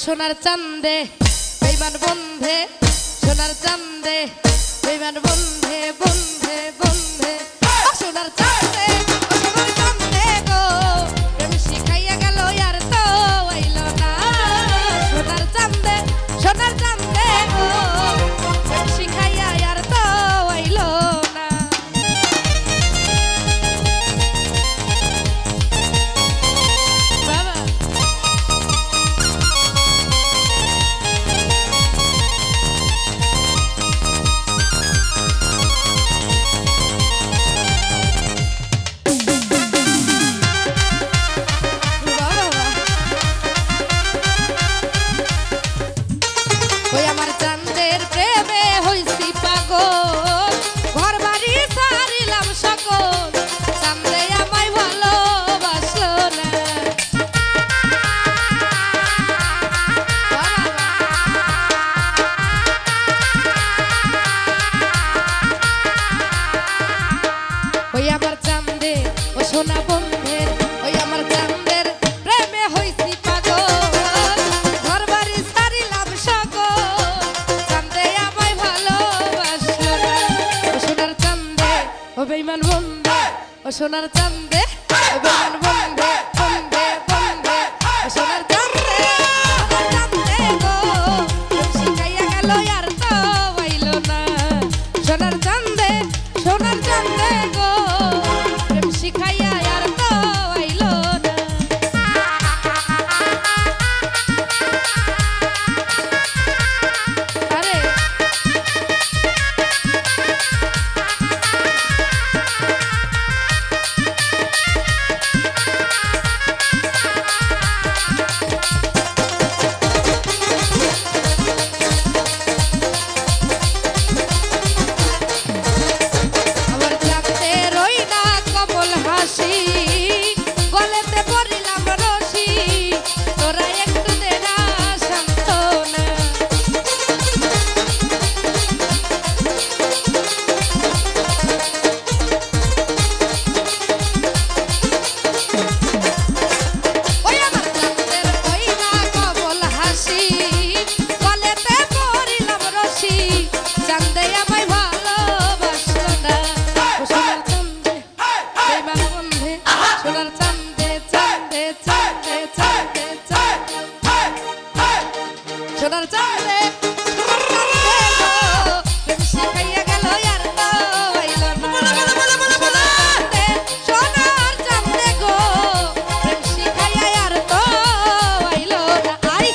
সোনার চান্দে বেঈমান বন্ধে সোনার চান্দে বেঈমান বন্ধে বন্ধে বন্ধে সোনার চান্দে সোনার চান্দে গো প্রেম শিখাইয়া গেল আর তো আইলো না সোনার চান্দে গো প্রেম শিখাইয়া আর তো আইলো না বাবা সোনা বন্ধের ওই আমার চাঁদের প্রেমে হইছি পাগল ঘর বাড়ি ছাড়িলাম সকল চাঁদে আমায় ভালোবাসলো না ও সোনার চাঁদে ও বেঈমান বন্ধে ও সোনার চাঁদে ও বেঈমান বন্ধে বন্ধে বন্ধে ও সোনার চাঁদে গো শিখাইয়া গেল আর তো হইলো না সোনার চাঁদে গো শিখাইয়া আর তো আইলো না আরে সোনার চাঁদে প্রেম শিখাইয়া গেল আর তো আইলো না সোনার চাঁদে গো প্রেম শিখাইয়া আর তো আইলো না আই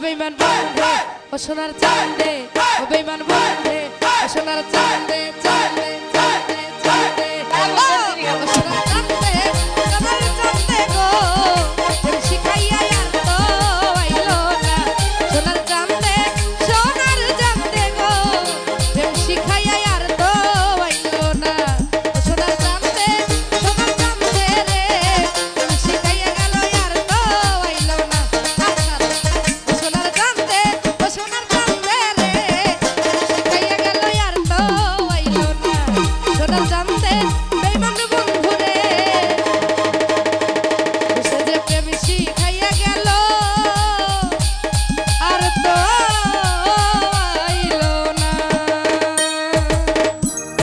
বেঈমান বন্ধে ও সোনার চাঁদে ও বেঈমান বন্ধে ও সোনার চাঁদে চাঁদে চাঁদে চাঁদে